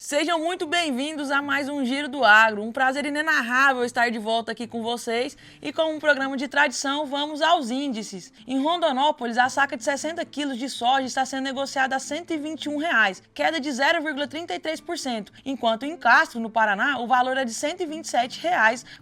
Sejam muito bem-vindos a mais um Giro do Agro. Um prazer inenarrável estar de volta aqui com vocês. E como um programa de tradição, vamos aos índices. Em Rondonópolis, a saca de 60 quilos de soja está sendo negociada a R$ 121, queda de 0,33%, enquanto em Castro, no Paraná, o valor é de R$ 127,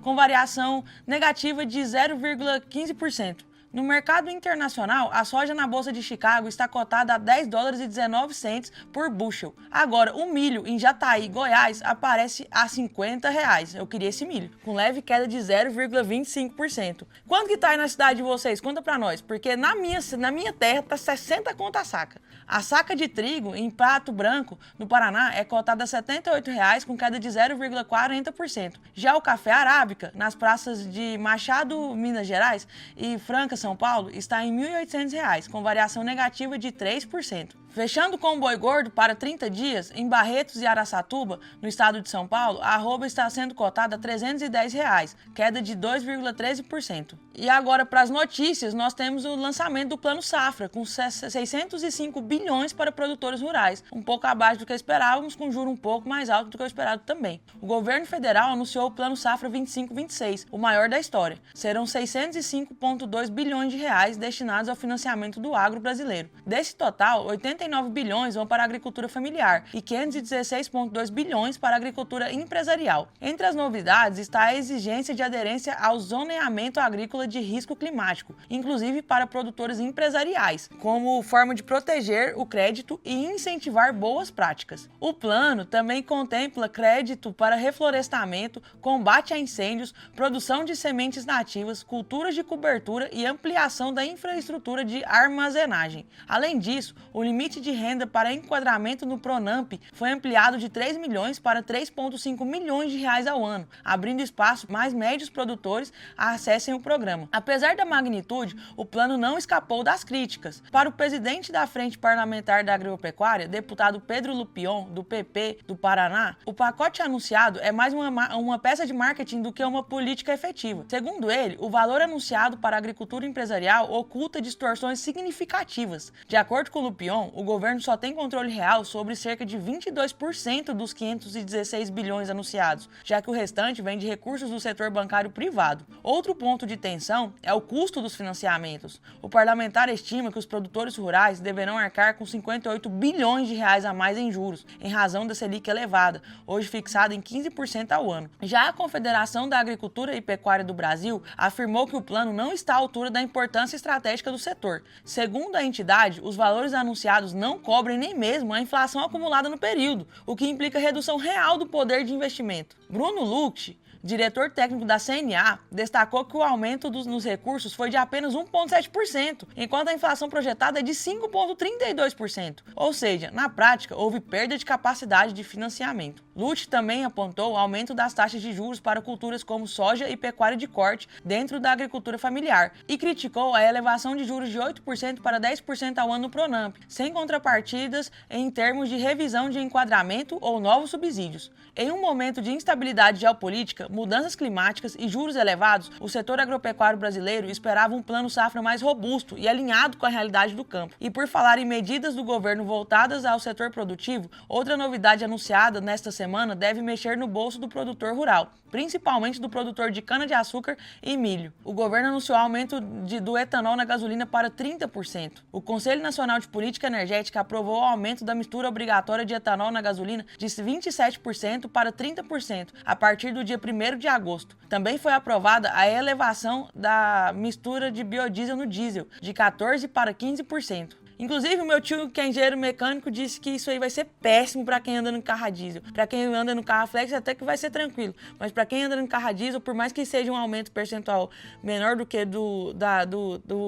com variação negativa de 0,15%. No mercado internacional, a soja na Bolsa de Chicago está cotada a $10,19 por bushel. Agora, o milho em Jataí, Goiás, aparece a R$ 50. Eu queria esse milho, com leve queda de 0,25%. Quanto que tá aí na cidade de vocês? Conta pra nós, porque na minha terra tá 60 conto a saca. A saca de trigo em Pato Branco, no Paraná, é cotada a R$ 78, com queda de 0,40%. Já o café arábica, nas praças de Machado, Minas Gerais, e Franca, São Paulo, está em R$ 1.800, com variação negativa de 3%. Fechando com o boi gordo para 30 dias, em Barretos e Araçatuba, no estado de São Paulo, a arroba está sendo cotada a R$ 310, queda de 2,13%. E agora, para as notícias, nós temos o lançamento do Plano Safra, com 605 bilhões para produtores rurais, um pouco abaixo do que esperávamos, com juro um pouco mais alto do que o esperado também. O governo federal anunciou o Plano Safra 25-26, o maior da história. Serão 605,2 bilhões de reais destinados ao financiamento do agro brasileiro. Desse total, 89 bilhões vão para a agricultura familiar e 516,2 bilhões para a agricultura empresarial. Entre as novidades está a exigência de aderência ao zoneamento agrícola de risco climático, inclusive para produtores empresariais, como forma de proteger o crédito e incentivar boas práticas. O plano também contempla crédito para reflorestamento, combate a incêndios, produção de sementes nativas, culturas de cobertura e ampliação da infraestrutura de armazenagem. Além disso, o limite de renda para enquadramento no Pronamp foi ampliado de 3 milhões para 3,5 milhões de reais ao ano, abrindo espaço para mais médios produtores acessem o programa. Apesar da magnitude, o plano não escapou das críticas. Para o presidente da Frente Parlamentar da Agropecuária, deputado Pedro Lupion, do PP do Paraná, o pacote anunciado é mais uma peça de marketing do que uma política efetiva. Segundo ele, o valor anunciado para a agricultura empresarial oculta distorções significativas. De acordo com Lupion, o governo só tem controle real sobre cerca de 22% dos 516 bilhões anunciados, já que o restante vem de recursos do setor bancário privado. Outro ponto de tensão é o custo dos financiamentos. O parlamentar estima que os produtores rurais deverão arcar com 58 bilhões de reais a mais em juros, em razão da Selic elevada, hoje fixada em 15% ao ano. Já a Confederação da Agricultura e Pecuária do Brasil afirmou que o plano não está à altura da importância estratégica do setor. Segundo a entidade, os valores anunciados não cobrem nem mesmo a inflação acumulada no período, o que implica redução real do poder de investimento. Bruno Lux, diretor técnico da CNA, destacou que o aumento nos recursos foi de apenas 1,7%, enquanto a inflação projetada é de 5,32%. Ou seja, na prática, houve perda de capacidade de financiamento. Lutz também apontou o aumento das taxas de juros para culturas como soja e pecuária de corte dentro da agricultura familiar e criticou a elevação de juros de 8% para 10% ao ano no Pronamp, sem contrapartidas em termos de revisão de enquadramento ou novos subsídios. Em um momento de instabilidade geopolítica, mudanças climáticas e juros elevados, o setor agropecuário brasileiro esperava um plano safra mais robusto e alinhado com a realidade do campo. E por falar em medidas do governo voltadas ao setor produtivo, outra novidade anunciada nesta semana deve mexer no bolso do produtor rural, principalmente do produtor de cana-de-açúcar e milho. O governo anunciou aumento do etanol na gasolina para 30%. O Conselho Nacional de Política Energética aprovou o aumento da mistura obrigatória de etanol na gasolina de 27% para 30% a partir do dia 1º de agosto. Também foi aprovada a elevação da mistura de biodiesel no diesel, de 14% para 15%. Inclusive, o meu tio, que é engenheiro mecânico, disse que isso aí vai ser péssimo para quem anda no carro a diesel. Para quem anda no carro a flex, até que vai ser tranquilo. Mas para quem anda no carro a diesel, por mais que seja um aumento percentual menor do que do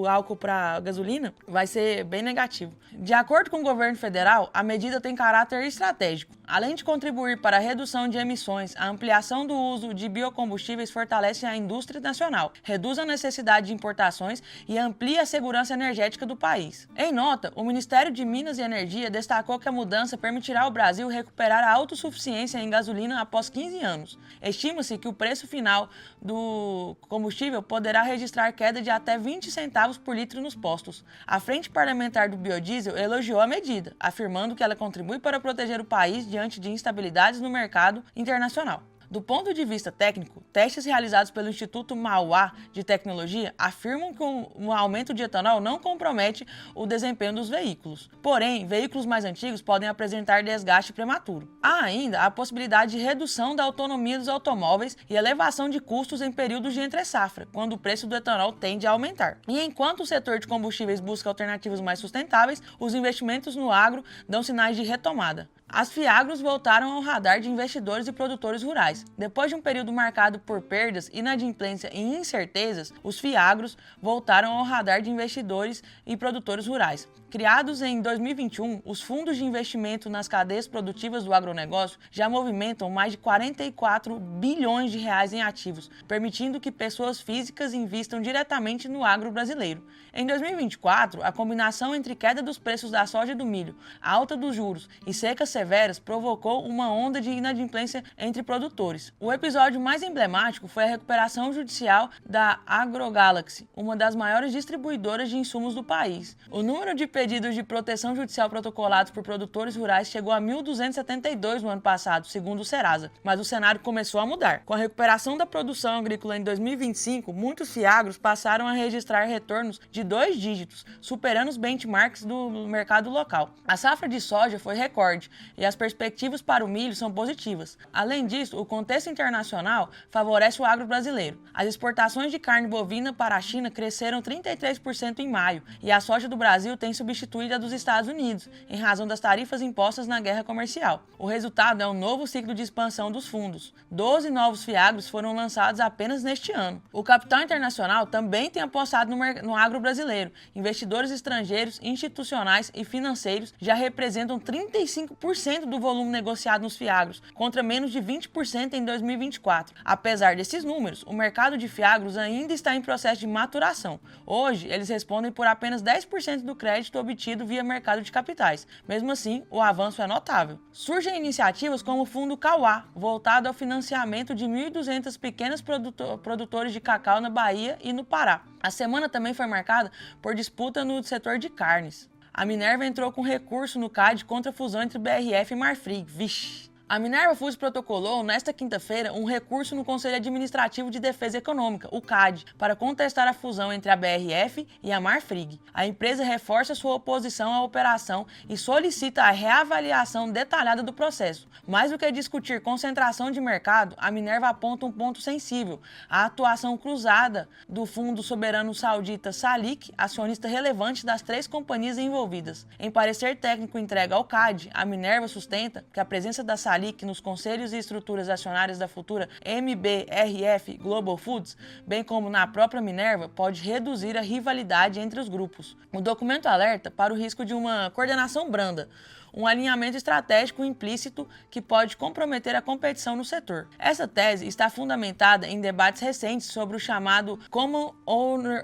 álcool para gasolina, vai ser bem negativo. De acordo com o governo federal, a medida tem caráter estratégico. Além de contribuir para a redução de emissões, a ampliação do uso de biocombustíveis fortalece a indústria nacional, reduz a necessidade de importações e amplia a segurança energética do país. Em nota, nota, o Ministério de Minas e Energia destacou que a mudança permitirá ao Brasil recuperar a autossuficiência em gasolina após 15 anos. Estima-se que o preço final do combustível poderá registrar queda de até 20 centavos por litro nos postos. A Frente Parlamentar do Biodiesel elogiou a medida, afirmando que ela contribui para proteger o país diante de instabilidades no mercado internacional. Do ponto de vista técnico, testes realizados pelo Instituto Mauá de Tecnologia afirmam que o aumento de etanol não compromete o desempenho dos veículos. Porém, veículos mais antigos podem apresentar desgaste prematuro. Há ainda a possibilidade de redução da autonomia dos automóveis e elevação de custos em períodos de entre-safra, quando o preço do etanol tende a aumentar. E enquanto o setor de combustíveis busca alternativas mais sustentáveis, os investimentos no agro dão sinais de retomada. As Fiagros voltaram ao radar de investidores e produtores rurais. Depois de um período marcado por perdas, inadimplência e incertezas, os Fiagros voltaram ao radar de investidores e produtores rurais. Criados em 2021, os fundos de investimento nas cadeias produtivas do agronegócio já movimentam mais de 44 bilhões de reais em ativos, permitindo que pessoas físicas invistam diretamente no agro brasileiro. Em 2024, a combinação entre queda dos preços da soja e do milho, alta dos juros e secas severas provocou uma onda de inadimplência entre produtores. O episódio mais emblemático foi a recuperação judicial da AgroGalaxy, uma das maiores distribuidoras de insumos do país. O número de pedidos de proteção judicial protocolados por produtores rurais chegou a 1.272 no ano passado, segundo o Serasa, mas o cenário começou a mudar. Com a recuperação da produção agrícola em 2025, muitos fiagros passaram a registrar retornos de 2 dígitos, superando os benchmarks do mercado local. A safra de soja foi recorde e as perspectivas para o milho são positivas. Além disso, o contexto internacional favorece o agro brasileiro. As exportações de carne bovina para a China cresceram 33% em maio e a soja do Brasil tem substituído a dos Estados Unidos, em razão das tarifas impostas na guerra comercial. O resultado é um novo ciclo de expansão dos fundos. 12 novos fiagros foram lançados apenas neste ano. O capital internacional também tem apostado no agro brasileiro. Investidores estrangeiros, institucionais e financeiros já representam 35% do volume negociado nos fiagros, contra menos de 20% em 2024. Apesar desses números, o mercado de fiagros ainda está em processo de maturação. Hoje, eles respondem por apenas 10% do crédito obtido via mercado de capitais. Mesmo assim, o avanço é notável. Surgem iniciativas como o Fundo Cauá, voltado ao financiamento de 1.200 pequenos produtores de cacau na Bahia e no Pará. A semana também foi marcada por disputa no setor de carnes. A Minerva entrou com recurso no CAD contra a fusão entre BRF e Marfrig. Vixe! A Minerva Foods protocolou, nesta quinta-feira, um recurso no Conselho Administrativo de Defesa Econômica, o CAD, para contestar a fusão entre a BRF e a Marfrig. A empresa reforça sua oposição à operação e solicita a reavaliação detalhada do processo. Mais do que discutir concentração de mercado, a Minerva aponta um ponto sensível: a atuação cruzada do Fundo Soberano Saudita Salik, acionista relevante das 3 companhias envolvidas. Em parecer técnico entregue ao CAD, a Minerva sustenta que a presença da Salik nos conselhos e estruturas acionárias da futura MBRF Global Foods, bem como na própria Minerva, pode reduzir a rivalidade entre os grupos. O documento alerta para o risco de uma coordenação branda, um alinhamento estratégico implícito que pode comprometer a competição no setor. Essa tese está fundamentada em debates recentes sobre o chamado Common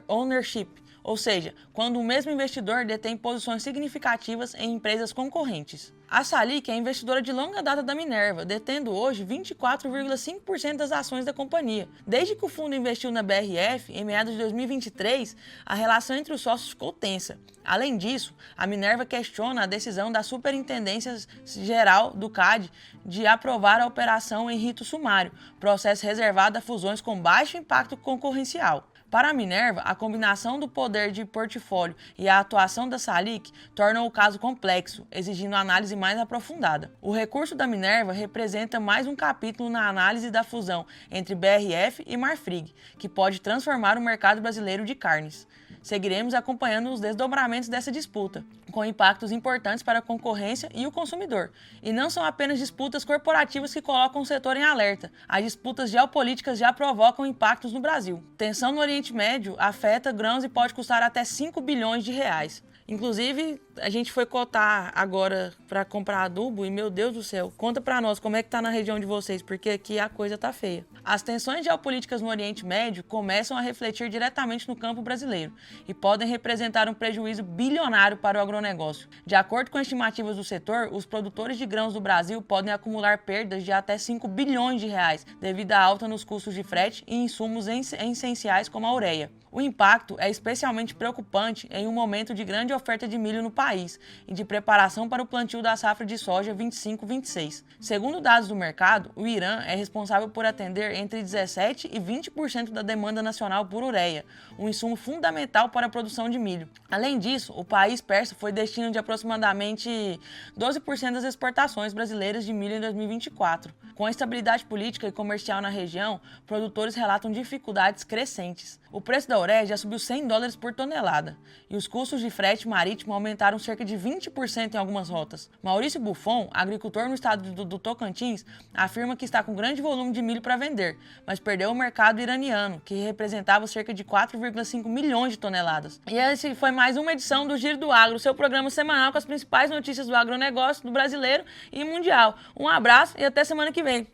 Ownership, ou seja, quando o mesmo investidor detém posições significativas em empresas concorrentes. A Salik é investidora de longa data da Minerva, detendo hoje 24,5% das ações da companhia. Desde que o fundo investiu na BRF, em meados de 2023, a relação entre os sócios ficou tensa. Além disso, a Minerva questiona a decisão da Superintendência Geral do CAD de aprovar a operação em rito sumário, processo reservado a fusões com baixo impacto concorrencial. Para a Minerva, a combinação do poder de portfólio e a atuação da Salik tornam o caso complexo, exigindo análise mais aprofundada. O recurso da Minerva representa mais um capítulo na análise da fusão entre BRF e Marfrig, que pode transformar o mercado brasileiro de carnes. Seguiremos acompanhando os desdobramentos dessa disputa, com impactos importantes para a concorrência e o consumidor. E não são apenas disputas corporativas que colocam o setor em alerta. As disputas geopolíticas já provocam impactos no Brasil. Tensão no Oriente Médio afeta grãos e pode custar até 5 bilhões de reais. Inclusive, a gente foi cotar agora para comprar adubo e, meu Deus do céu, conta para nós como é que tá na região de vocês, porque aqui a coisa tá feia. As tensões geopolíticas no Oriente Médio começam a refletir diretamente no campo brasileiro e podem representar um prejuízo bilionário para o agronegócio. De acordo com estimativas do setor, os produtores de grãos do Brasil podem acumular perdas de até 5 bilhões de reais devido à alta nos custos de frete e insumos essenciais como a ureia. O impacto é especialmente preocupante em um momento de grande oferta de milho no país e de preparação para o plantio da safra de soja 25-26. Segundo dados do mercado, o Irã é responsável por atender entre 17% e 20% da demanda nacional por ureia, um insumo fundamental para a produção de milho. Além disso, o país persa foi destino de aproximadamente 12% das exportações brasileiras de milho em 2024. Com a instabilidade política e comercial na região, produtores relatam dificuldades crescentes. O preço da ureia já subiu $100 por tonelada e os custos de frete marítimo aumentaram cerca de 20% em algumas rotas. Maurício Buffon, agricultor no estado do Tocantins, afirma que está com grande volume de milho para vender, mas perdeu o mercado iraniano, que representava cerca de 4,5 milhões de toneladas. E esse foi mais uma edição do Giro do Agro, seu programa semanal com as principais notícias do agronegócio do brasileiro e mundial. Um abraço e até semana que vem.